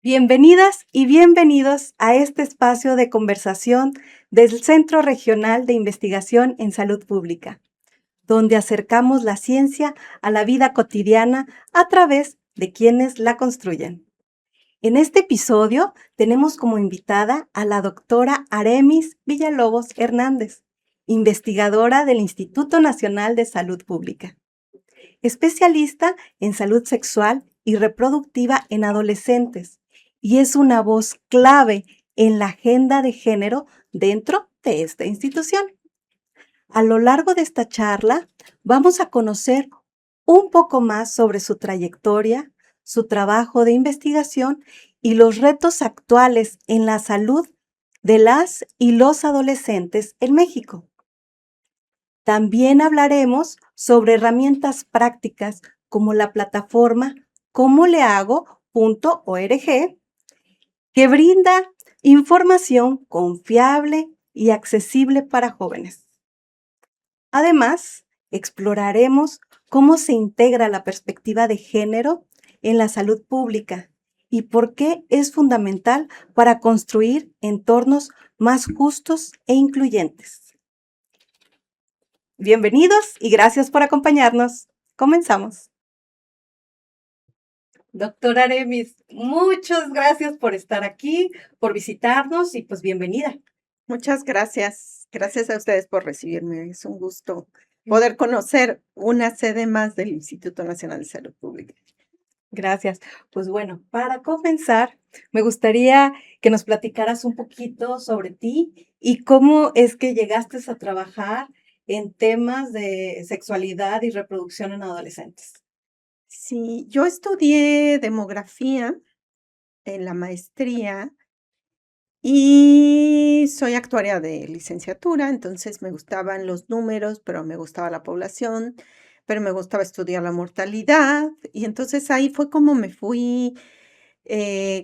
Bienvenidas y bienvenidos a este espacio de conversación del Centro Regional de Investigación en Salud Pública, donde acercamos la ciencia a la vida cotidiana a través de quienes la construyen. En este episodio tenemos como invitada a la doctora Aremis Villalobos Hernández, investigadora del Instituto Nacional de Salud Pública, especialista en salud sexual y reproductiva en adolescentes, y es una voz clave en la agenda de género dentro de esta institución. A lo largo de esta charla vamos a conocer un poco más sobre su trayectoria, su trabajo de investigación y los retos actuales en la salud de las y los adolescentes en México. También hablaremos sobre herramientas prácticas como la plataforma comolehago.org, que brinda información confiable y accesible para jóvenes. Además, exploraremos cómo se integra la perspectiva de género en la salud pública y por qué es fundamental para construir entornos más justos e incluyentes. Bienvenidos y gracias por acompañarnos. Comenzamos. Doctora Aremis, muchas gracias por estar aquí, por visitarnos y pues bienvenida. Muchas gracias. Gracias a ustedes por recibirme. Es un gusto poder conocer una sede más del Instituto Nacional de Salud Pública. Gracias. Pues bueno, para comenzar, me gustaría que nos platicaras un poquito sobre ti y cómo es que llegaste a trabajar en temas de sexualidad y reproducción en adolescentes. Sí, yo estudié demografía en la maestría y soy actuaria de licenciatura, entonces me gustaban los números, pero me gustaba la población, pero me gustaba estudiar la mortalidad y entonces ahí fue como me fui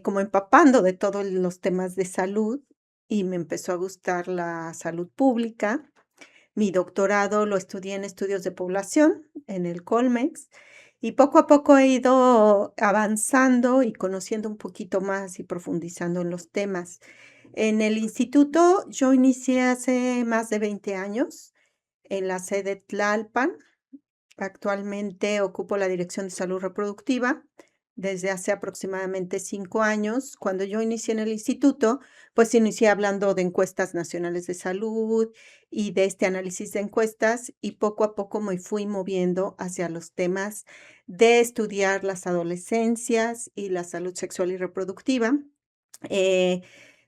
como empapando de todos los temas de salud y me empezó a gustar la salud pública. Mi doctorado lo estudié en estudios de población en el Colmex y poco a poco he ido avanzando y conociendo un poquito más y profundizando en los temas. En el instituto yo inicié hace más de 20 años en la sede Tlalpan. Actualmente ocupo la Dirección de Salud Reproductiva desde hace aproximadamente 5 años. Cuando yo inicié en el instituto, pues inicié hablando de encuestas nacionales de salud y de este análisis de encuestas y poco a poco me fui moviendo hacia los temas de estudiar las adolescencias y la salud sexual y reproductiva, eh,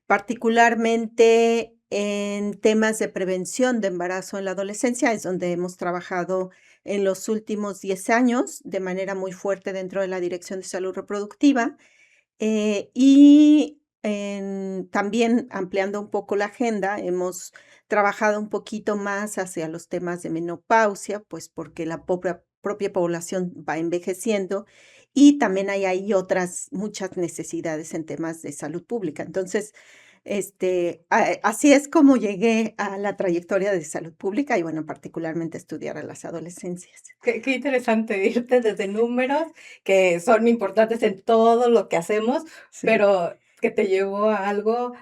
particularmente en temas de prevención de embarazo en la adolescencia, es donde hemos trabajado en los últimos 10 años de manera muy fuerte dentro de la Dirección de Salud Reproductiva, también ampliando un poco la agenda, hemos trabajado un poquito más hacia los temas de menopausia, pues porque la propia población va envejeciendo y también hay ahí otras muchas necesidades en temas de salud pública. Entonces, así es como llegué a la trayectoria de salud pública y bueno, particularmente estudiar a las adolescencias. Qué interesante irte desde números que son importantes en todo lo que hacemos, Sí. pero que te llevó a algo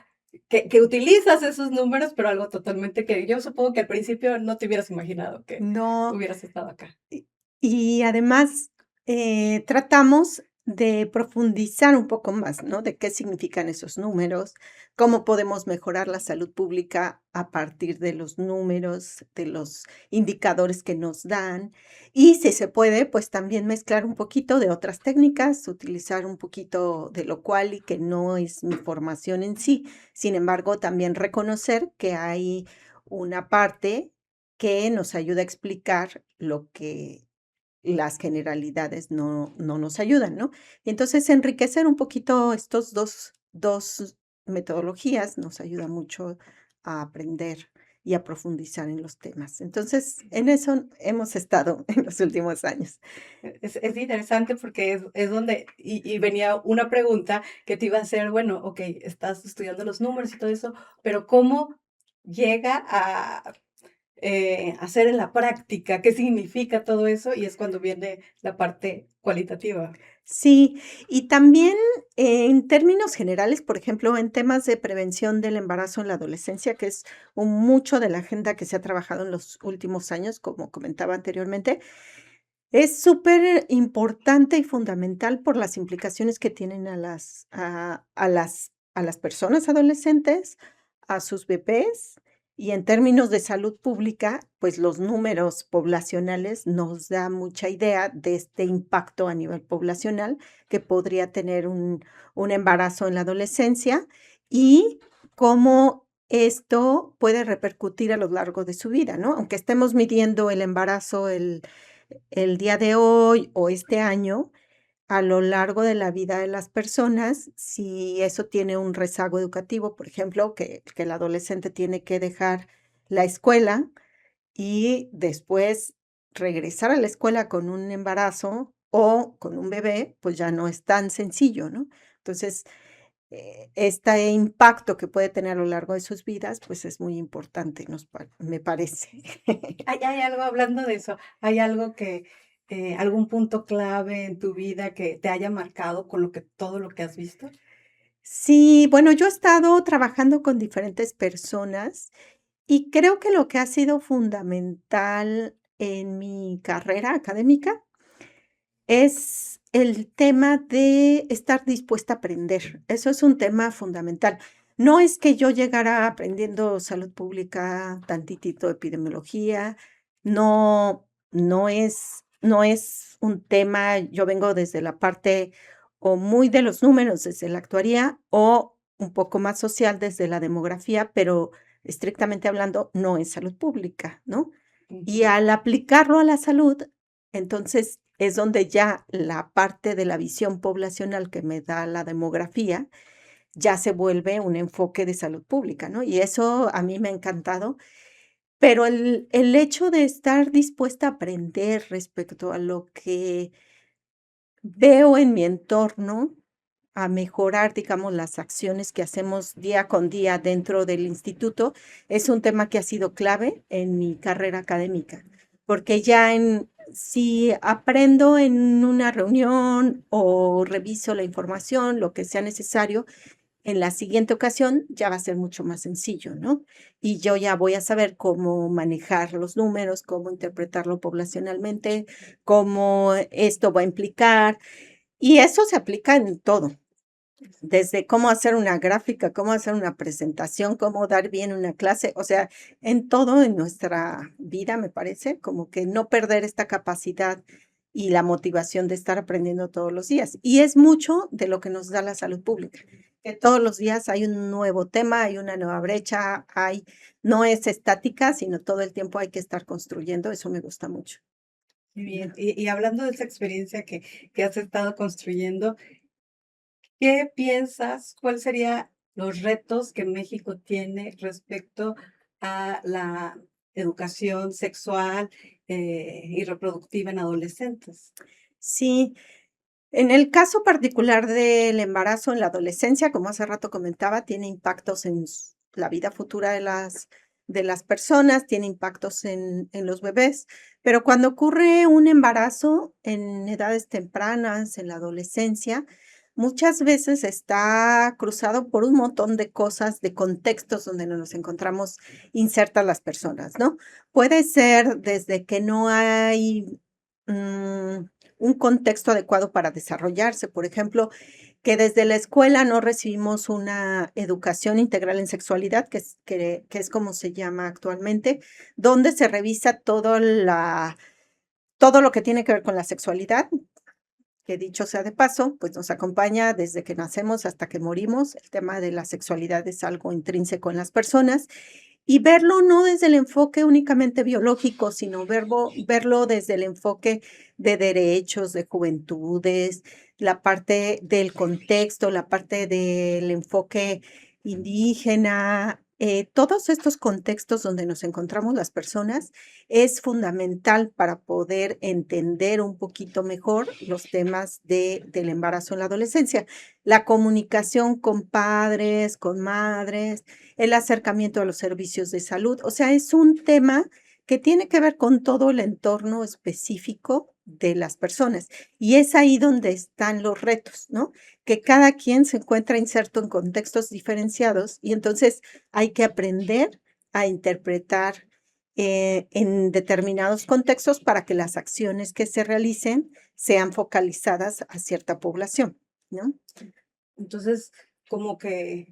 que utilizas esos números, pero algo totalmente que yo supongo que al principio no te hubieras imaginado que No, hubieras estado acá. y además, tratamos de profundizar un poco más, ¿no? De qué significan esos números, cómo podemos mejorar la salud pública a partir de los números, de los indicadores que nos dan. Y si se puede, pues también mezclar un poquito de otras técnicas, utilizar un poquito de lo cual y que no es mi formación en sí. Sin embargo, también reconocer que hay una parte que nos ayuda a explicar lo que las generalidades no nos ayudan, ¿no? Entonces, enriquecer un poquito estos dos metodologías nos ayuda mucho a aprender y a profundizar en los temas. Entonces, en eso hemos estado en los últimos años. Es interesante porque es donde, y venía una pregunta que te iba a hacer, bueno, ok, estás estudiando los números y todo eso, pero ¿cómo llega a hacer en la práctica? ¿Qué significa todo eso? Y es cuando viene la parte cualitativa. Sí, y también en términos generales, por ejemplo, en temas de prevención del embarazo en la adolescencia, que es mucho de la agenda que se ha trabajado en los últimos años, como comentaba anteriormente, es súper importante y fundamental por las implicaciones que tienen a las personas adolescentes, a sus bebés, y en términos de salud pública, pues, los números poblacionales nos da mucha idea de este impacto a nivel poblacional que podría tener un embarazo en la adolescencia y cómo esto puede repercutir a lo largo de su vida, ¿no? Aunque estemos midiendo el embarazo el día de hoy o este año, a lo largo de la vida de las personas, si eso tiene un rezago educativo, por ejemplo, que el adolescente tiene que dejar la escuela y después regresar a la escuela con un embarazo o con un bebé, pues ya no es tan sencillo, ¿no? Entonces, este impacto que puede tener a lo largo de sus vidas, pues es muy importante, me parece. ¿Hay algo hablando de eso? ¿Hay algo que, algún punto clave en tu vida que te haya marcado con todo lo que has visto? Sí, bueno, yo he estado trabajando con diferentes personas y creo que lo que ha sido fundamental en mi carrera académica es el tema de estar dispuesta a aprender. Eso es un tema fundamental. No es que yo llegara aprendiendo salud pública, tantitito epidemiología, no es un tema, yo vengo desde la parte o muy de los números, desde la actuaría, o un poco más social desde la demografía, pero estrictamente hablando, no es salud pública, ¿no? Y Ujú. al aplicarlo a la salud, entonces, es donde ya la parte de la visión poblacional que me da la demografía, ya se vuelve un enfoque de salud pública, ¿no? Y eso a mí me ha encantado, pero el hecho de estar dispuesta a aprender respecto a lo que veo en mi entorno, a mejorar, digamos, las acciones que hacemos día con día dentro del instituto, es un tema que ha sido clave en mi carrera académica, porque ya si aprendo en una reunión o reviso la información, lo que sea necesario, en la siguiente ocasión ya va a ser mucho más sencillo, ¿no? Y yo ya voy a saber cómo manejar los números, cómo interpretarlo poblacionalmente, cómo esto va a implicar, y eso se aplica en todo. Desde cómo hacer una gráfica, cómo hacer una presentación, cómo dar bien una clase, o sea, en todo en nuestra vida, me parece, como que no perder esta capacidad y la motivación de estar aprendiendo todos los días. Y es mucho de lo que nos da la salud pública, que todos los días hay un nuevo tema, hay una nueva brecha, no es estática, sino todo el tiempo hay que estar construyendo, eso me gusta mucho. Muy bien. Y hablando de esa experiencia que has estado construyendo, ¿qué piensas? ¿Cuáles serían los retos que México tiene respecto a la educación sexual, y reproductiva en adolescentes? Sí, en el caso particular del embarazo en la adolescencia, como hace rato comentaba, tiene impactos en la vida futura de las personas, tiene impactos en los bebés, pero cuando ocurre un embarazo en edades tempranas, en la adolescencia, muchas veces está cruzado por un montón de cosas, de contextos donde nos encontramos insertas las personas, ¿no? Puede ser desde que no hay un contexto adecuado para desarrollarse. Por ejemplo, que desde la escuela no recibimos una educación integral en sexualidad, que es como se llama actualmente, donde se revisa todo lo que tiene que ver con la sexualidad, que dicho sea de paso, pues nos acompaña desde que nacemos hasta que morimos. El tema de la sexualidad es algo intrínseco en las personas y verlo no desde el enfoque únicamente biológico, sino verlo desde el enfoque de derechos, de juventudes, la parte del contexto, la parte del enfoque indígena, todos estos contextos donde nos encontramos las personas es fundamental para poder entender un poquito mejor los temas del embarazo en la adolescencia. La comunicación con padres, con madres, el acercamiento a los servicios de salud. O sea, es un tema que tiene que ver con todo el entorno específico de las personas. Y es ahí donde están los retos, ¿no? Que cada quien se encuentra inserto en contextos diferenciados y entonces hay que aprender a interpretar en determinados contextos para que las acciones que se realicen sean focalizadas a cierta población, ¿no? Entonces, como que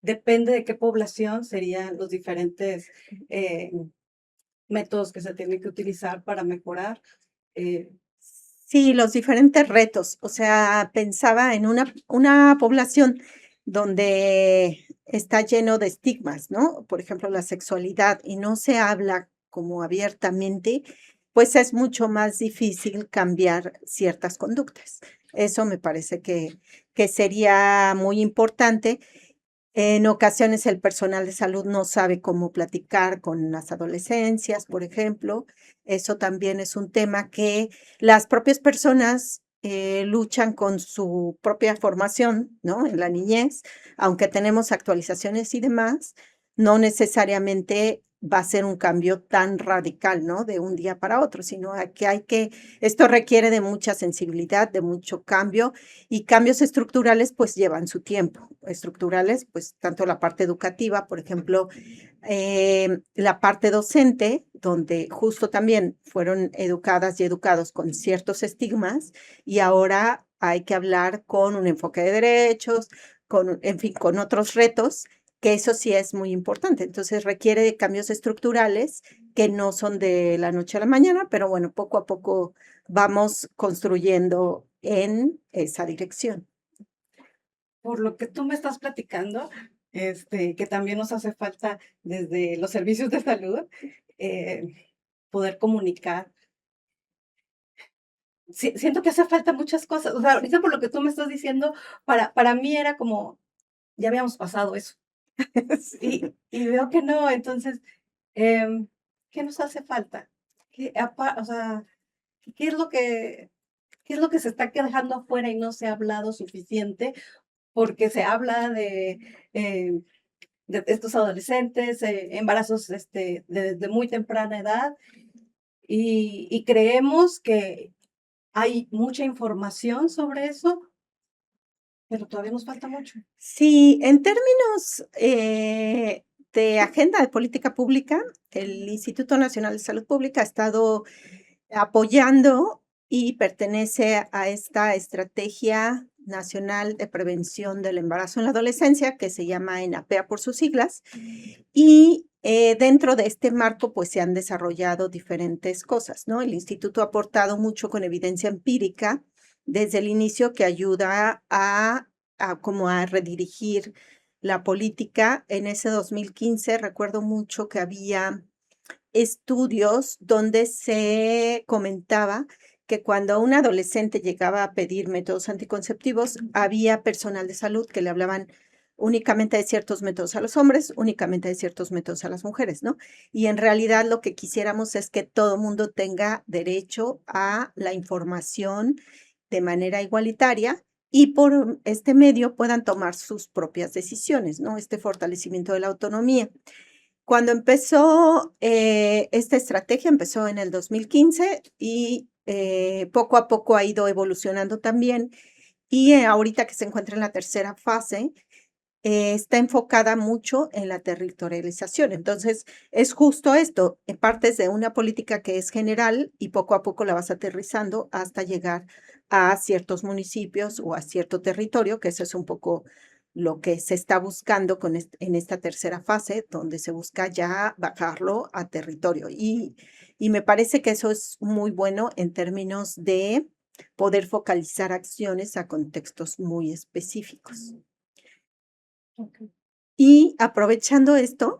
depende de qué población serían los diferentes métodos que se tienen que utilizar para mejorar. eh, Sí, los diferentes retos. O sea, pensaba en una población donde está lleno de estigmas, ¿no? Por ejemplo, la sexualidad, y no se habla como abiertamente, pues es mucho más difícil cambiar ciertas conductas. Eso me parece que sería muy importante. En ocasiones el personal de salud no sabe cómo platicar con las adolescencias, por ejemplo. Eso también es un tema que las propias personas luchan con su propia formación, ¿no? En la niñez, aunque tenemos actualizaciones y demás, no necesariamente va a ser un cambio tan radical, ¿no? De un día para otro, sino esto requiere de mucha sensibilidad, de mucho cambio y cambios estructurales pues llevan su tiempo. Estructurales, pues tanto la parte educativa, por ejemplo, la parte docente, donde justo también fueron educadas y educados con ciertos estigmas y ahora hay que hablar con un enfoque de derechos, en fin, con otros retos, que eso sí es muy importante. Entonces requiere de cambios estructurales que no son de la noche a la mañana, pero bueno, poco a poco vamos construyendo en esa dirección. por lo que tú me estás platicando, que también nos hace falta desde los servicios de salud, poder comunicar. Siento que hace falta muchas cosas. O sea, ahorita por lo que tú me estás diciendo, para mí era como, ya habíamos pasado eso. Sí. Y veo que no, entonces, em, ¿qué nos hace falta? O sea, ¿qué es lo que, qué es lo que se está dejando afuera y no se ha hablado suficiente? Porque se habla eh, de estos adolescentes, embarazos de muy temprana edad, y creemos que hay mucha información sobre eso, pero todavía nos falta mucho. Sí, en términos de agenda de política pública, el Instituto Nacional de Salud Pública ha estado apoyando y pertenece a esta estrategia nacional de prevención del embarazo en la adolescencia, que se llama ENAPEA por sus siglas, y dentro de este marco, pues se han desarrollado diferentes cosas, ¿no? El instituto ha aportado mucho con evidencia empírica desde el inicio que ayuda como a redirigir la política. En ese 2015 recuerdo mucho que había estudios donde se comentaba que cuando un adolescente llegaba a pedir métodos anticonceptivos, había personal de salud que le hablaban únicamente de ciertos métodos a los hombres, únicamente de ciertos métodos a las mujeres, ¿no? Y en realidad lo que quisiéramos es que todo mundo tenga derecho a la información de manera igualitaria y por este medio puedan tomar sus propias decisiones, ¿no? Este fortalecimiento de la autonomía. Cuando empezó esta estrategia, empezó en el 2015 y poco a poco ha ido evolucionando también. Y ahorita que se encuentra en la tercera fase, está enfocada mucho en la territorialización. Entonces, es justo esto, partes de una política que es general y poco a poco la vas aterrizando hasta llegar a ciertos municipios o a cierto territorio, que eso es un poco lo que se está buscando en esta tercera fase, donde se busca ya bajarlo a territorio. Y me parece que eso es muy bueno en términos de poder focalizar acciones a contextos muy específicos. Ok. Y aprovechando esto,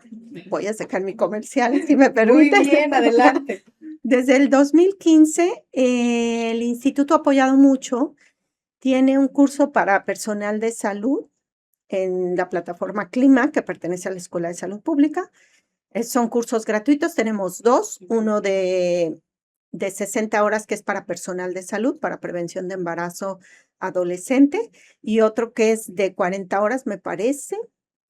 voy a sacar mi comercial, si me Muy permites. bien, adelante. Desde el 2015, el instituto ha apoyado mucho, tiene un curso para personal de salud en la plataforma Clima, que pertenece a la Escuela de Salud Pública. Son cursos gratuitos, tenemos dos, uno de 60 horas que es para personal de salud, para prevención de embarazo adolescente, y otro que es de 40 horas, me parece,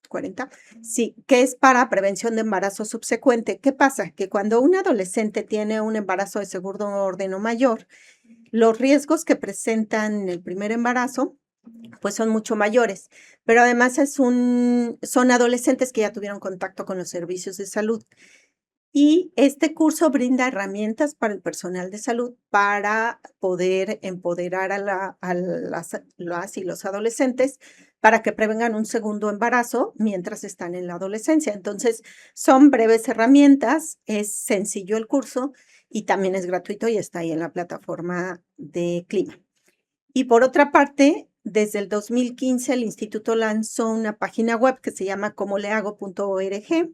40, sí, que es para prevención de embarazo subsecuente. ¿Qué pasa? Que cuando un adolescente tiene un embarazo de segundo orden o mayor, los riesgos que presentan en el primer embarazo, pues son mucho mayores, pero además son adolescentes que ya tuvieron contacto con los servicios de salud. Y este curso brinda herramientas para el personal de salud para poder empoderar a las y los adolescentes para que prevengan un segundo embarazo mientras están en la adolescencia. Entonces, son breves herramientas, es sencillo el curso y también es gratuito y está ahí en la plataforma de Clima. Y por otra parte, desde el 2015 el instituto lanzó una página web que se llama comolehago.org.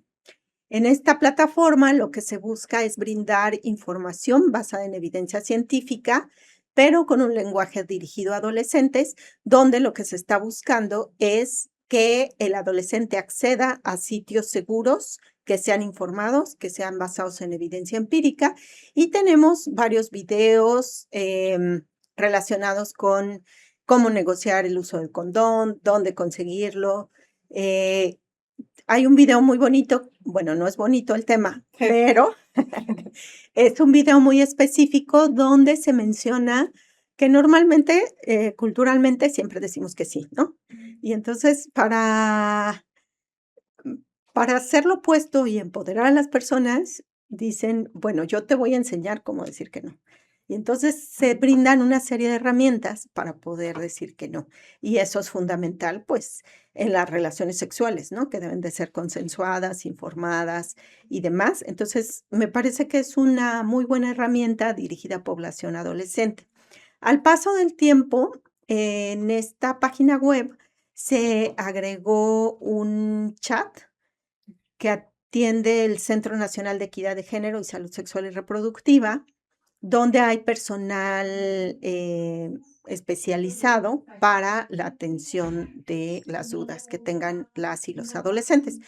En esta plataforma lo que se busca es brindar información basada en evidencia científica, pero con un lenguaje dirigido a adolescentes, donde lo que se está buscando es que el adolescente acceda a sitios seguros, que sean informados, que sean basados en evidencia empírica. Y tenemos varios videos relacionados con cómo negociar el uso del condón, dónde conseguirlo. Hay un video muy bonito, bueno, no es bonito el tema, pero es un video muy específico donde se menciona que normalmente, culturalmente, siempre decimos que sí, ¿no? Y entonces, para hacer lo opuesto y empoderar a las personas, dicen, bueno, yo te voy a enseñar cómo decir que no. Y entonces se brindan una serie de herramientas para poder decir que no. Y eso es fundamental, pues, en las relaciones sexuales, ¿no? Que deben de ser consensuadas, informadas y demás. Entonces, me parece que es una muy buena herramienta dirigida a población adolescente. Al paso del tiempo, en esta página web se agregó un chat que atiende el Centro Nacional de Equidad de Género y Salud Sexual y Reproductiva, donde hay personal especializado para la atención de las dudas que tengan las y los adolescentes.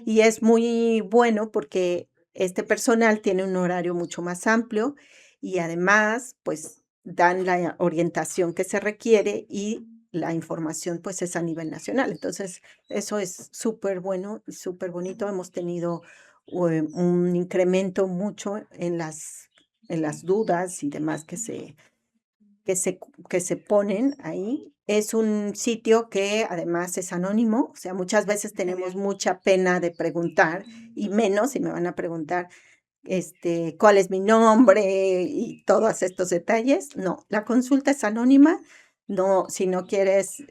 Y es muy bueno porque este personal tiene un horario mucho más amplio y además, pues, dan la orientación que se requiere y la información, pues, es a nivel nacional. Entonces, eso es súper bueno y súper bonito. Hemos tenido un incremento mucho en las dudas y demás que se ponen ahí. Es un sitio que además es anónimo, o sea, muchas veces tenemos mucha pena de preguntar y menos si me van a preguntar cuál es mi nombre y todos estos detalles. No, la consulta es anónima. No, si no quieres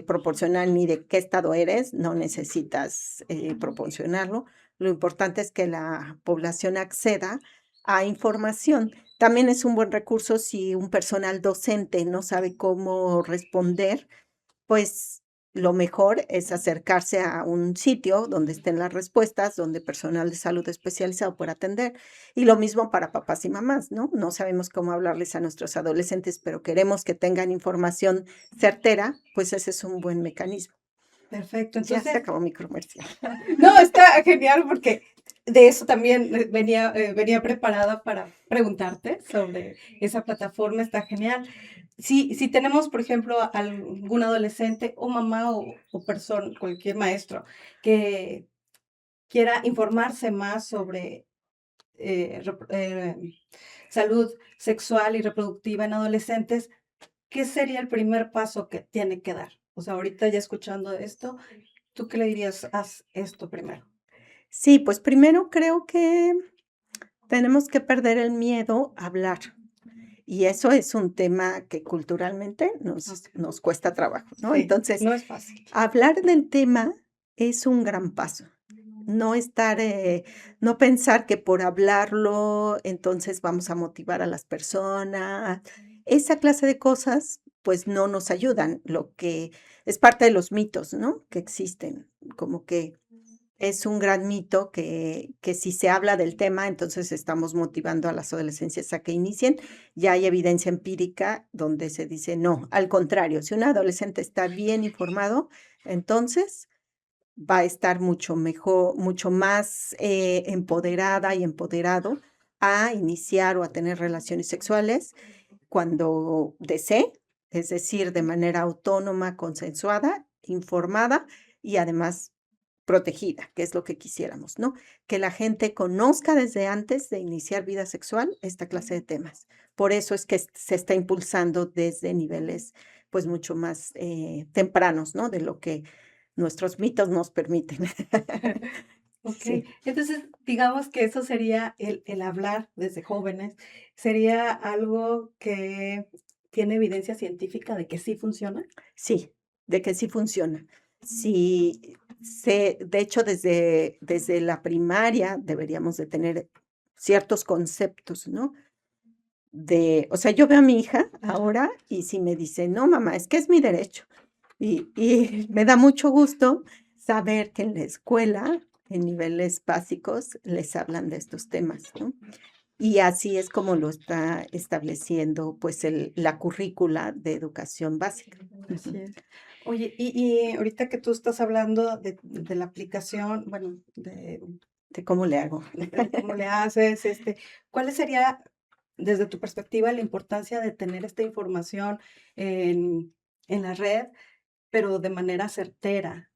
proporcionar ni de qué estado eres, no necesitas proporcionarlo. Lo importante es que la población acceda a información. También es un buen recurso si un personal docente no sabe cómo responder, pues lo mejor es acercarse a un sitio donde estén las respuestas, donde personal de salud especializado pueda atender. Y lo mismo para papás y mamás, ¿no? No sabemos cómo hablarles a nuestros adolescentes, pero queremos que tengan información certera, pues ese es un buen mecanismo. Perfecto. Ya se Entonces, acabó mi comercial. no, está genial porque de eso también venía preparada para preguntarte sobre esa plataforma, está genial. Si tenemos, por ejemplo, algún adolescente o mamá o persona, cualquier maestro que quiera informarse más sobre salud sexual y reproductiva en adolescentes, ¿qué sería el primer paso que tiene que dar? O sea, ahorita ya escuchando esto, ¿tú qué le dirías? Haz esto primero. Sí, pues primero creo que tenemos que perder el miedo a hablar. Y eso es un tema que culturalmente nos cuesta trabajo, ¿no? Sí, Entonces, no es fácil. hablar del tema es un gran paso. No no pensar que por hablarlo, entonces vamos a motivar a las personas. Esa clase de cosas, pues no nos ayudan. Lo que es parte de los mitos, ¿no? Que existen. Como que es un gran mito que si se habla del tema, entonces estamos motivando a las adolescencias a que inicien. Ya hay evidencia empírica donde se dice no, al contrario, si un adolescente está bien informado, entonces va a estar mucho mejor, mucho más empoderada y empoderado a iniciar o a tener relaciones sexuales cuando desee, es decir, de manera autónoma, consensuada, informada y además protegida, que es lo que quisiéramos, ¿no? Que la gente conozca desde antes de iniciar vida sexual esta clase de temas. Por eso es que se está impulsando desde niveles, pues, mucho más tempranos, ¿no? De lo que nuestros mitos nos permiten. Ok, Sí. entonces digamos que eso sería el hablar desde jóvenes, sería algo que tiene evidencia científica de que sí funciona. Sí, de que sí funciona. Sí, de hecho, desde la primaria deberíamos de tener ciertos conceptos, ¿no? O sea, yo veo a mi hija ahora y si me dice: "No, mamá, es que es mi derecho". Y me da mucho gusto saber que en la escuela, en niveles básicos, les hablan de estos temas, ¿no? Y así es como lo está estableciendo, pues, la currícula de educación básica. Así Ujú. es. Oye, y ahorita que tú estás hablando de la aplicación, bueno, ¿De cómo le hago? de cómo le haces, ¿cuál sería, desde tu perspectiva, la importancia de tener esta información en la red, pero de manera certera?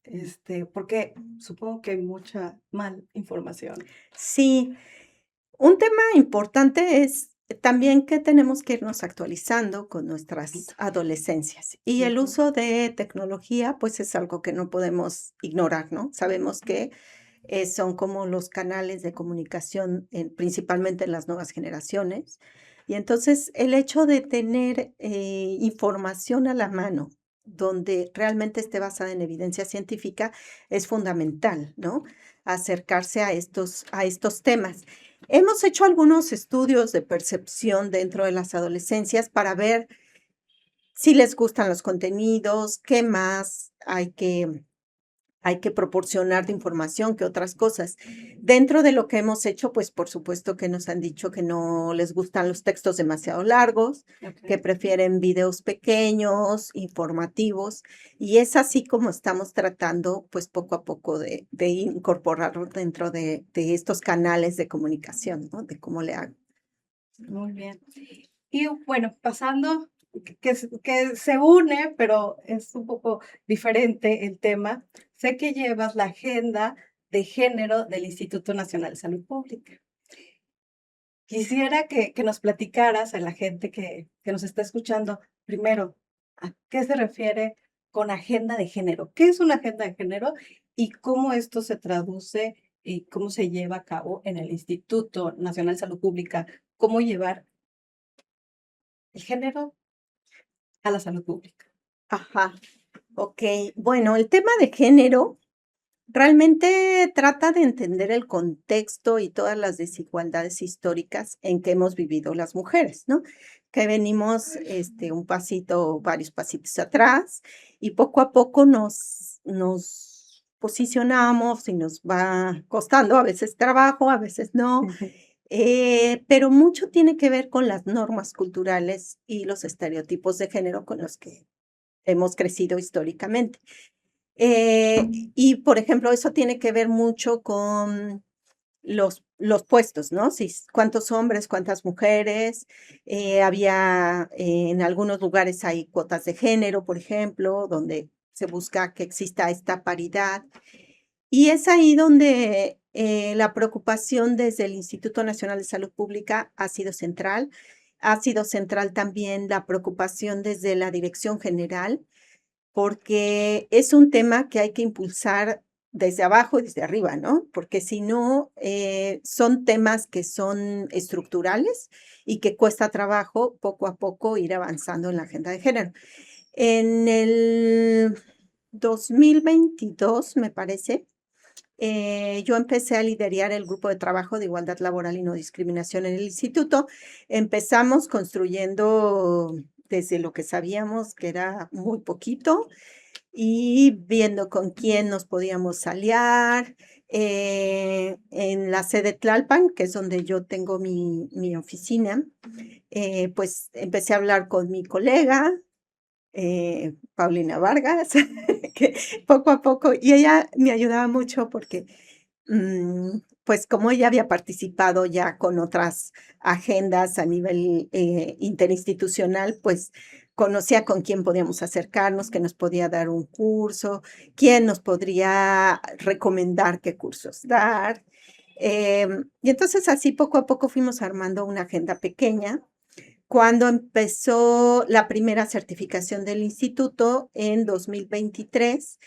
Porque supongo que hay mucha mal información. Sí, un tema importante es también que tenemos que irnos actualizando con nuestras adolescencias. Y el Ujú. uso de tecnología, pues es algo que no podemos ignorar, ¿no? Sabemos que son como los canales de comunicación, principalmente en las nuevas generaciones. Y entonces el hecho de tener información a la mano, donde realmente esté basada en evidencia científica, es fundamental, ¿no? Acercarse a estos temas. Hemos hecho algunos estudios de percepción dentro de las adolescencias para ver si les gustan los contenidos, qué más hay que proporcionar de información que otras cosas. Dentro de lo que hemos hecho, pues por supuesto que nos han dicho que no les gustan los textos demasiado largos, que Ok. prefieren videos pequeños, informativos, y es así como estamos tratando, pues poco a poco de incorporarlo dentro de estos canales de comunicación, ¿no? De cómo le hago. Muy bien. Y bueno, pasando, que se une, pero es un poco diferente el tema. Sé que llevas la agenda de género del Instituto Nacional de Salud Pública. Quisiera que nos platicaras a la gente que nos está escuchando, primero, ¿a qué se refiere con agenda de género? ¿Qué es una agenda de género y cómo esto se traduce y cómo se lleva a cabo en el Instituto Nacional de Salud Pública? ¿Cómo llevar el género a la salud pública? Ajá, ok. Bueno, el tema de género realmente trata de entender el contexto y todas las desigualdades históricas en que hemos vivido las mujeres, ¿no? Que venimos un pasito, varios pasitos atrás y poco a poco nos posicionamos y nos va costando, a veces trabajo, a veces no, pero mucho tiene que ver con las normas culturales y los estereotipos de género con los que hemos crecido históricamente. Y, por ejemplo, eso tiene que ver mucho con los puestos, ¿no? Si cuántos hombres, cuántas mujeres, había, en algunos lugares hay cuotas de género, por ejemplo, donde se busca que exista esta paridad. Y es ahí donde, la preocupación desde el Instituto Nacional de Salud Pública ha sido central. Ha sido central también la preocupación desde la Dirección General, porque es un tema que hay que impulsar desde abajo y desde arriba, ¿no? Porque si no, son temas que son estructurales y que cuesta trabajo poco a poco ir avanzando en la agenda de género. En el 2022, me parece, yo empecé a liderar el grupo de trabajo de igualdad laboral y no discriminación en el instituto. Empezamos construyendo desde lo que sabíamos, que era muy poquito, y viendo con quién nos podíamos aliar. En la sede Tlalpan, que es donde yo tengo mi oficina, pues empecé a hablar con mi colega, Paulina Vargas, que poco a poco, y ella me ayudaba mucho porque, pues como ella había participado ya con otras agendas a nivel interinstitucional, pues conocía con quién podíamos acercarnos, que nos podía dar un curso, quién nos podría recomendar qué cursos dar. Y entonces así poco a poco fuimos armando una agenda pequeña. Cuando empezó la primera certificación del instituto en 2023,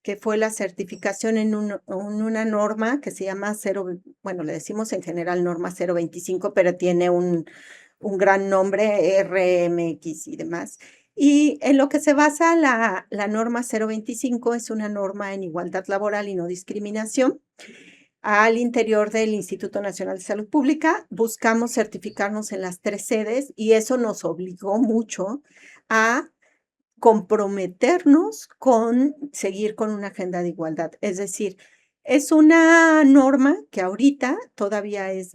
que fue la certificación en una norma que se llama bueno, le decimos en general norma 025, pero tiene un gran nombre, RMX y demás. Y en lo que se basa la norma 025 es una norma en igualdad laboral y no discriminación. Al interior del Instituto Nacional de Salud Pública buscamos certificarnos en las 3 sedes y eso nos obligó mucho a comprometernos con seguir con una agenda de igualdad. Es decir, es una norma que ahorita todavía es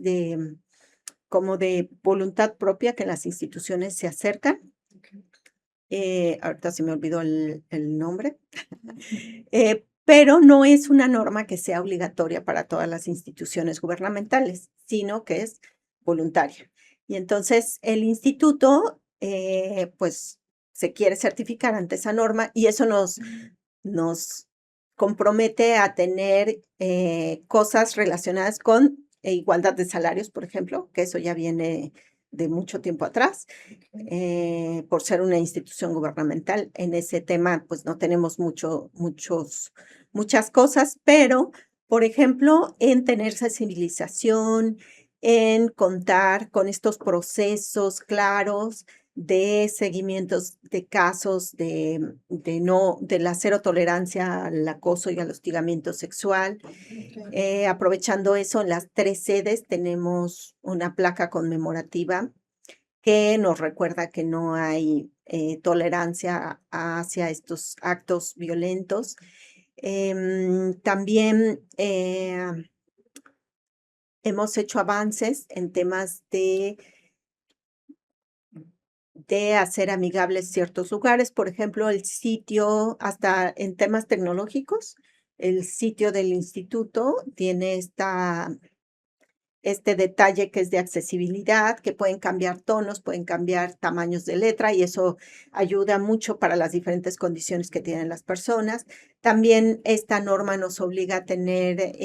como de voluntad propia que las instituciones se acercan. Ahorita se me olvidó el nombre. Pero no es una norma que sea obligatoria para todas las instituciones gubernamentales, sino que es voluntaria. Y entonces el instituto, pues, se quiere certificar ante esa norma y eso nos compromete a tener cosas relacionadas con igualdad de salarios, por ejemplo, que eso ya viene de mucho tiempo atrás, por ser una institución gubernamental. En ese tema, pues no tenemos muchas cosas, pero, por ejemplo, en tener sensibilización, en contar con estos procesos claros de seguimientos de casos de la cero tolerancia al acoso y al hostigamiento sexual. Aprovechando eso, en las 3 sedes tenemos una placa conmemorativa que nos recuerda que no hay tolerancia hacia estos actos violentos. También hemos hecho avances en temas de hacer amigables ciertos lugares, por ejemplo, el sitio, hasta en temas tecnológicos, el sitio del instituto tiene este detalle que es de accesibilidad, que pueden cambiar tonos, pueden cambiar tamaños de letra y eso ayuda mucho para las diferentes condiciones que tienen las personas. También esta norma nos obliga a tener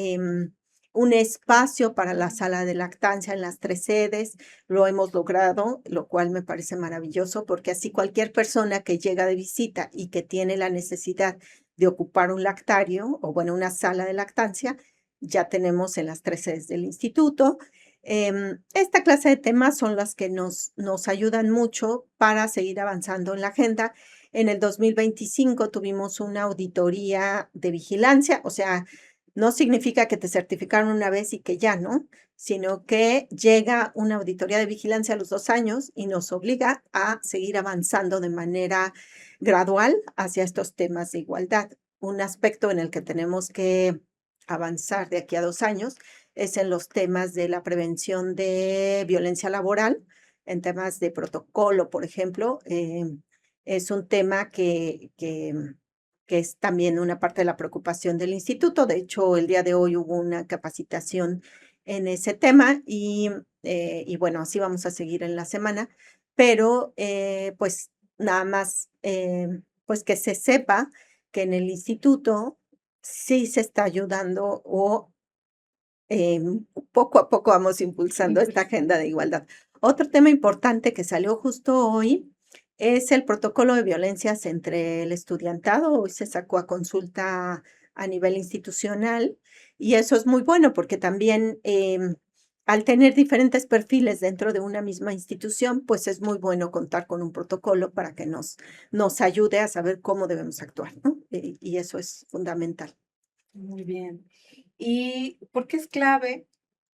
un espacio para la sala de lactancia en las 3 sedes. Lo hemos logrado, lo cual me parece maravilloso porque así cualquier persona que llega de visita y que tiene la necesidad de ocupar un lactario o bueno, una sala de lactancia, ya tenemos en las 3 sedes del instituto. Esta clase de temas son las que nos ayudan mucho para seguir avanzando en la agenda. En el 2025 tuvimos una auditoría de vigilancia, o sea, no significa que te certificaron una vez y que ya, ¿no? Sino que llega una auditoría de vigilancia a los 2 años y nos obliga a seguir avanzando de manera gradual hacia estos temas de igualdad. Un aspecto en el que tenemos que avanzar de aquí a 2 años es en los temas de la prevención de violencia laboral, en temas de protocolo, por ejemplo. Es un tema que es también una parte de la preocupación del instituto. De hecho, el día de hoy hubo una capacitación en ese tema y bueno, así vamos a seguir en la semana, pero pues nada más, pues que se sepa que en el instituto sí se está ayudando o poco a poco vamos impulsando esta agenda de igualdad. Otro tema importante que salió justo hoy es el protocolo de violencias entre el estudiantado. Hoy se sacó a consulta a nivel institucional y eso es muy bueno porque también al tener diferentes perfiles dentro de una misma institución, pues es muy bueno contar con un protocolo para que nos ayude a saber cómo debemos actuar, ¿no? Y eso es fundamental. Muy bien. ¿Y por qué es clave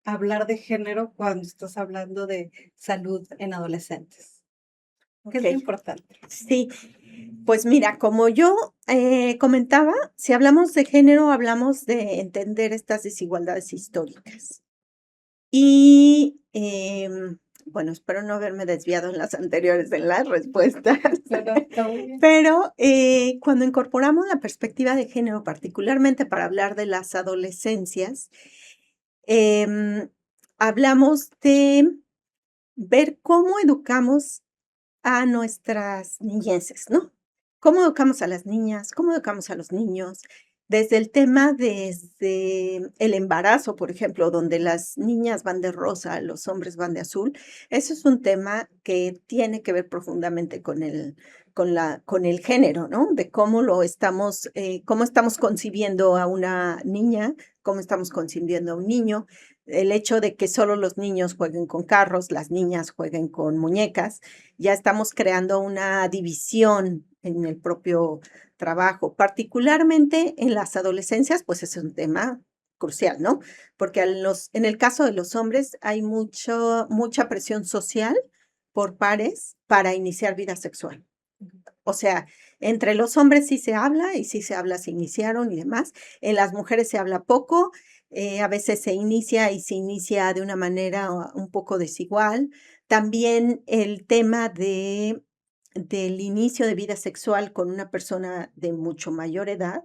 hablar de género cuando estás hablando de salud en adolescentes? ¿Qué es lo Ok, importante? sí. Pues mira, como yo comentaba, si hablamos de género, hablamos de entender estas desigualdades históricas. Y bueno, espero no haberme desviado en las anteriores en las respuestas, Claro, está muy bien. pero cuando incorporamos la perspectiva de género, particularmente para hablar de las adolescencias, em, hablamos de ver cómo educamos a nuestras niñeces, ¿no? ¿Cómo educamos a las niñas? ¿Cómo educamos a los niños? Desde el tema, desde el embarazo, por ejemplo, donde las niñas van de rosa, los hombres van de azul. Eso es un tema que tiene que ver profundamente con el género, ¿no? De cómo cómo estamos concibiendo a una niña, cómo estamos concibiendo a un niño. El hecho de que solo los niños jueguen con carros, las niñas jueguen con muñecas, ya estamos creando una división en el propio trabajo, particularmente en las adolescencias, pues es un tema crucial, ¿no? Porque en el caso de los hombres hay mucha presión social por pares para iniciar vida sexual. O sea, entre los hombres sí se habla y sí se habla, se iniciaron y demás. En las mujeres se habla poco, a veces se inicia y se inicia de una manera un poco desigual. También el tema del inicio de vida sexual con una persona de mucho mayor edad.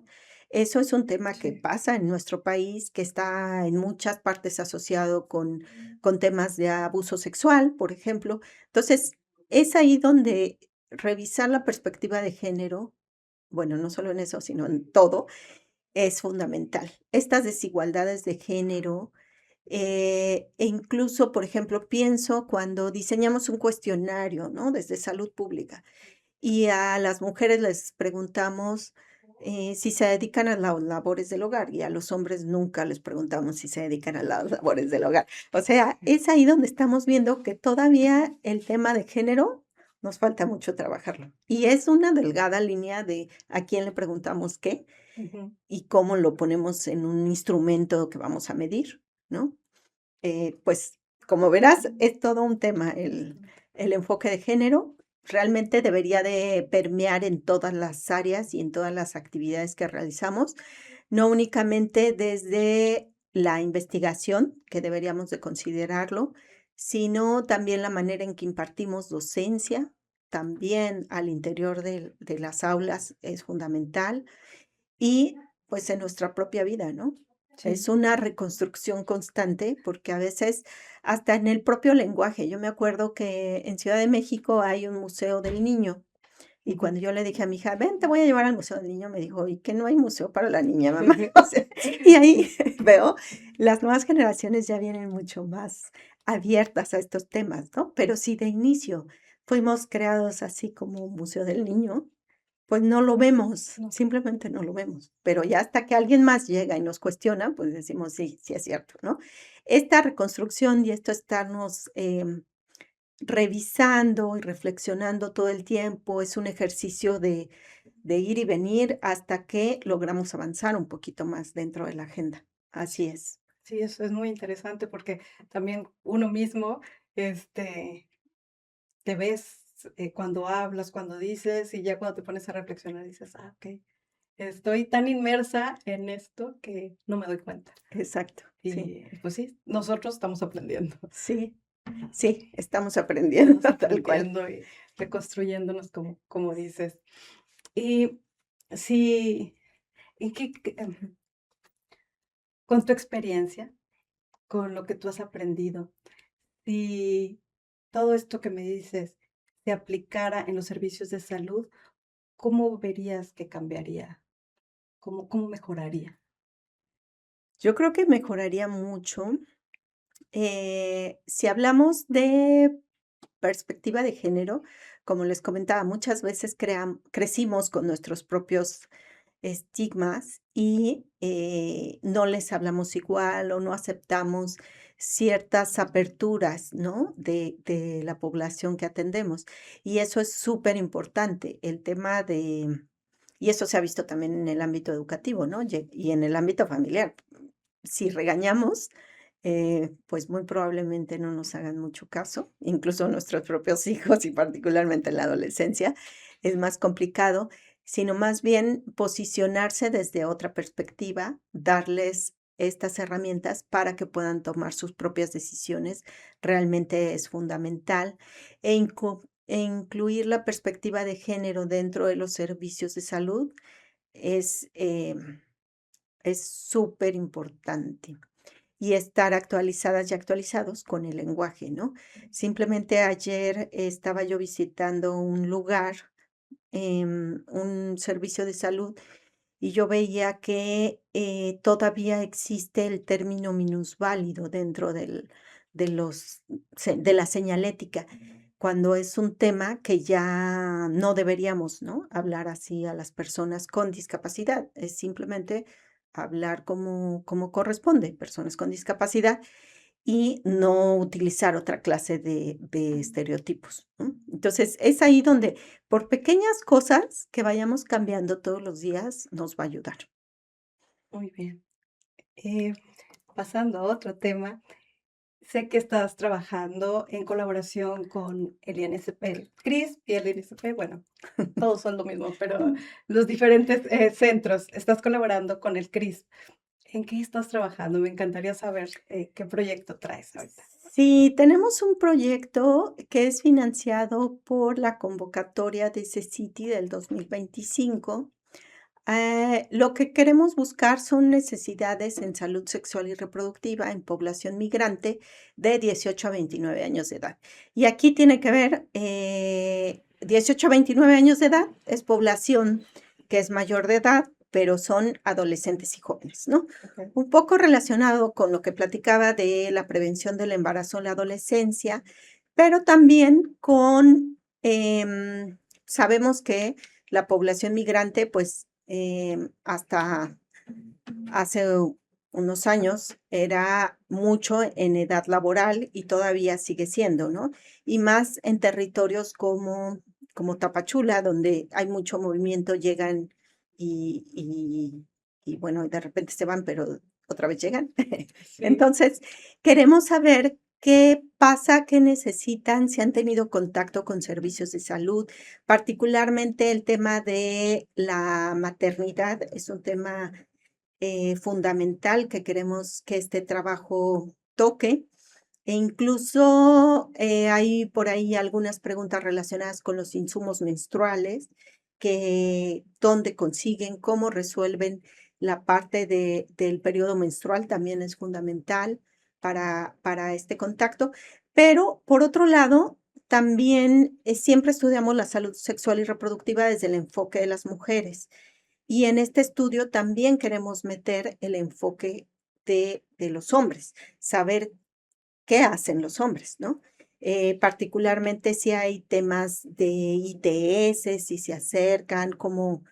Eso es un tema que Sí. pasa en nuestro país, que está en muchas partes asociado con temas de abuso sexual, por ejemplo. Entonces, es ahí donde revisar la perspectiva de género, bueno, no solo en eso, sino en todo, es fundamental. Estas desigualdades de género, e incluso, por ejemplo, pienso cuando diseñamos un cuestionario, ¿no? Desde salud pública, y a las mujeres les preguntamos si se dedican a las labores del hogar, y a los hombres nunca les preguntamos si se dedican a las labores del hogar. O sea, es ahí donde estamos viendo que todavía el tema de género nos falta mucho trabajarlo. Y es una delgada línea de a quién le preguntamos qué Ujú. y cómo lo ponemos en un instrumento que vamos a medir, ¿no? Pues, como verás, es todo un tema el enfoque de género. Realmente debería de permear en todas las áreas y en todas las actividades que realizamos, no únicamente desde la investigación, que deberíamos de considerarlo, sino también la manera en que impartimos docencia, también al interior de las aulas es fundamental y, pues, en nuestra propia vida, ¿no? Sí. Es una reconstrucción constante, porque a veces hasta en el propio lenguaje. Yo me acuerdo que en Ciudad de México hay un museo del niño, y Ujú. cuando yo le dije a mi hija: "Ven, te voy a llevar al museo del niño", me dijo: "¿Y que no hay museo para la niña, mamá?". O sea, y ahí veo, las nuevas generaciones ya vienen mucho más abiertas a estos temas, ¿no? Pero si de inicio fuimos creados así como un museo del niño, pues no lo vemos, No. simplemente no lo vemos, pero ya hasta que alguien más llega y nos cuestiona, pues decimos: "Sí, sí es cierto", ¿no? Esta reconstrucción y esto estarnos, revisando y reflexionando todo el tiempo es un ejercicio de ir y venir hasta que logramos avanzar un poquito más dentro de la agenda. Así es. Sí, eso es muy interesante porque también uno mismo, te ves, cuando hablas, cuando dices, y ya cuando te pones a reflexionar dices: "Ah, okey, estoy tan inmersa en esto que no me doy cuenta". Exacto, sí, Y, pues sí, nosotros estamos aprendiendo, sí, sí, estamos aprendiendo, estamos tal cual. aprendiendo y reconstruyéndonos como dices. Y sí, ¿en con tu experiencia, con lo que tú has aprendido, si todo esto que me dices se aplicara en los servicios de salud, ¿cómo verías que cambiaría? ¿Cómo mejoraría? Yo creo que mejoraría mucho, si hablamos de perspectiva de género, como les comentaba, muchas veces crecimos con nuestros propios estigmas y, no les hablamos igual o no aceptamos ciertas aperturas, ¿no? De la población que atendemos. Y eso es súper importante, el tema y eso se ha visto también en el ámbito educativo, ¿no? Y en el ámbito familiar. Si regañamos, pues muy probablemente no nos hagan mucho caso, incluso nuestros propios hijos y particularmente en la adolescencia es más complicado, sino más bien posicionarse desde otra perspectiva, darles estas herramientas para que puedan tomar sus propias decisiones, realmente es fundamental, e incluir la perspectiva de género dentro de los servicios de salud es, es súper importante. y estar actualizadas y actualizados con el lenguaje, ¿no? Simplemente ayer estaba yo visitando un lugar, un servicio de salud, y yo veía que todavía existe el término minusválido dentro de la señalética, cuando es un tema que ya no deberíamos, ¿no? Hablar así a las personas con discapacidad, es simplemente hablar como corresponde, personas con discapacidad, y no utilizar otra clase de estereotipos, ¿no? Entonces, es ahí donde, por pequeñas cosas que vayamos cambiando todos los días, nos va a ayudar. Muy bien. Eh, Pasando a otro tema, sé que estás trabajando en colaboración con el INSP, el CRISP y el INSP, bueno, todos son lo mismo, pero los diferentes centros, estás colaborando con el CRISP. ¿En qué estás trabajando? Me encantaría saber qué proyecto traes ahorita. Sí, tenemos un proyecto que es financiado por la convocatoria de CECITI del 2025. Lo que queremos buscar son necesidades en salud sexual y reproductiva en población migrante de 18 a 29 años de edad. Y aquí tiene que ver, 18 a 29 años de edad es población que es mayor de edad, pero son adolescentes y jóvenes, ¿no? Ok. Un poco relacionado con lo que platicaba de la prevención del embarazo en la adolescencia, pero también sabemos que la población migrante, pues, hasta hace unos años era mucho en edad laboral y todavía sigue siendo, ¿no? Y más en territorios como Tapachula, donde hay mucho movimiento, llegan y, y, y bueno, de repente se van, pero otra vez llegan. Sí. Entonces, queremos saber qué pasa, qué necesitan, si han tenido contacto con servicios de salud, particularmente el tema de la maternidad es un tema fundamental que queremos que este trabajo toque. E incluso hay por ahí algunas preguntas relacionadas con los insumos menstruales, que dónde consiguen, cómo resuelven la parte del periodo menstrual, también es fundamental para este contacto. Pero por otro lado, también siempre estudiamos la salud sexual y reproductiva desde el enfoque de las mujeres. Y en este estudio también queremos meter el enfoque de los hombres, saber qué hacen los hombres, ¿no? Particularmente si hay temas de ITS, si se acercan, cómo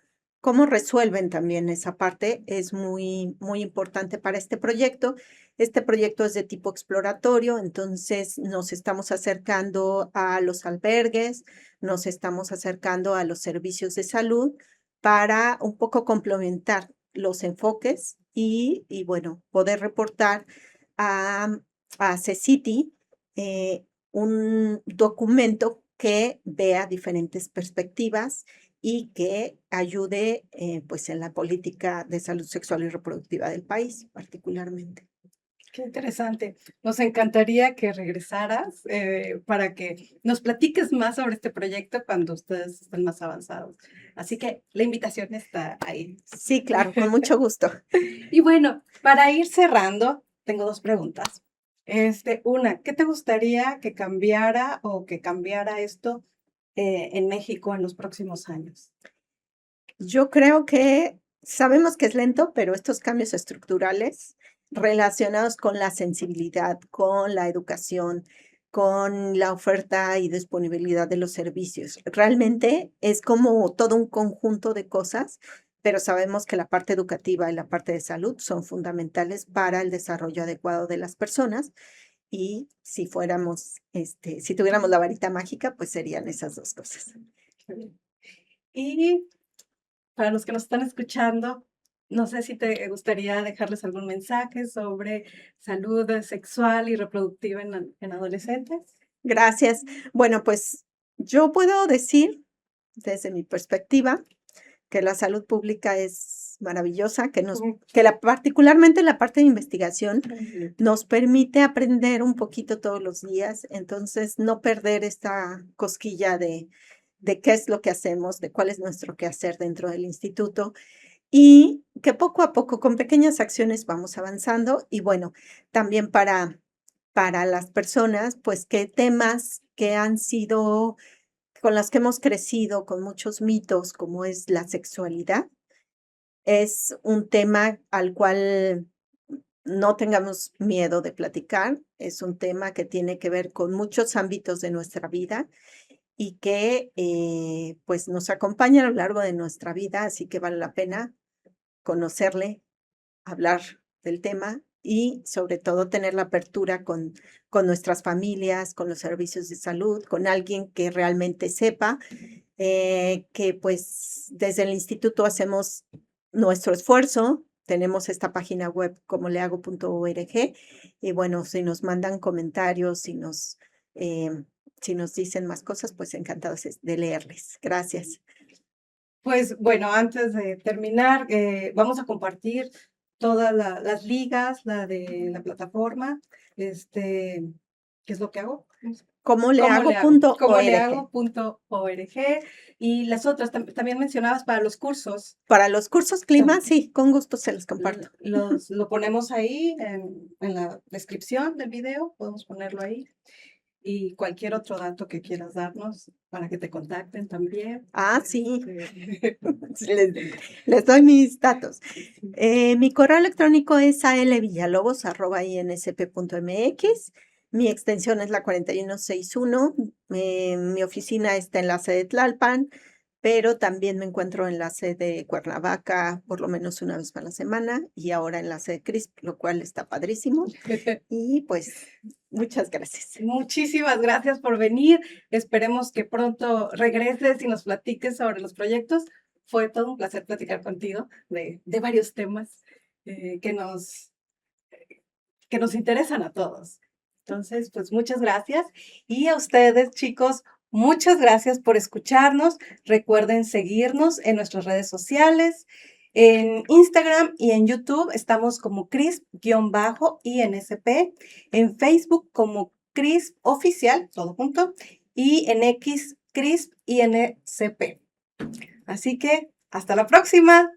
resuelven también esa parte, es muy, muy importante para este proyecto. Este proyecto es de tipo exploratorio, entonces nos estamos acercando a los albergues, nos estamos acercando a los servicios de salud para un poco complementar los enfoques y bueno, poder reportar a a CECITI un documento que vea diferentes perspectivas y que ayude pues en la política de salud sexual y reproductiva del país, particularmente. Qué interesante. Nos encantaría que regresaras para que nos platiques más sobre este proyecto cuando ustedes estén más avanzados. Así que la invitación está ahí. Sí, claro, con mucho gusto. Y bueno, para ir cerrando, tengo dos preguntas. Una, ¿qué te gustaría que cambiara o que cambiara esto en México en los próximos años? Yo creo que sabemos que es lento, pero estos cambios estructurales relacionados con la sensibilidad, con la educación, con la oferta y disponibilidad de los servicios, realmente es como todo un conjunto de cosas, pero sabemos que la parte educativa y la parte de salud son fundamentales para el desarrollo adecuado de las personas y si fuéramos, si tuviéramos la varita mágica, pues serían esas dos cosas. Qué bien. Y para los que nos están escuchando, no sé si te gustaría dejarles algún mensaje sobre salud sexual y reproductiva en adolescentes. Gracias. Bueno, pues yo puedo decir, desde mi perspectiva, que la salud pública es maravillosa, Ujú. particularmente la parte de investigación Ujú. nos permite aprender un poquito todos los días, entonces no perder esta cosquilla de qué es lo que hacemos, de cuál es nuestro quehacer dentro del instituto y que poco a poco, con pequeñas acciones, vamos avanzando. Y bueno, también para las personas, pues, qué temas que han sido con las que hemos crecido, con muchos mitos, como es la sexualidad, es un tema al cual no tengamos miedo de platicar. Es un tema que tiene que ver con muchos ámbitos de nuestra vida y que, pues, nos acompaña a lo largo de nuestra vida, así que vale la pena conocerle, hablar del tema y, sobre todo, tener la apertura con nuestras familias, con los servicios de salud, con alguien que realmente sepa, que, pues, desde el instituto hacemos nuestro esfuerzo. Tenemos esta página web comolehago.org y, bueno, si nos mandan comentarios, si nos dicen más cosas, pues encantados de leerles. Gracias. Pues bueno, antes de terminar, vamos a compartir todas las ligas, la de la plataforma, ¿qué es lo que hago? ¿Cómo le hago? Comolehago.org. Comolehago.org y las otras, también mencionabas para los cursos. Para los cursos clima, sí, con gusto se los comparto. Lo ponemos ahí en la descripción del video, podemos ponerlo ahí. Y cualquier otro dato que quieras darnos para que te contacten también. Ah, sí. Les doy mis datos. Mi correo electrónico es alvillalobos@insp.mx. Mi extensión es la 4161. Mi oficina está en la sede de Tlalpan, pero también me encuentro en la sede de Cuernavaca por lo menos una vez a la semana y ahora en la sede de CRISP, lo cual está padrísimo. Y pues, muchas gracias. Muchísimas gracias por venir. Esperemos que pronto regreses y nos platiques sobre los proyectos. Fue todo un placer platicar contigo de varios temas que nos interesan a todos. Entonces, pues muchas gracias. Y a ustedes, chicos, muchas gracias por escucharnos. Recuerden seguirnos en nuestras redes sociales. En Instagram y en YouTube estamos como CRISP-INSP. En Facebook como CRISP Oficial, todo junto. Y en X, CRISP-INSP. Así que, hasta la próxima.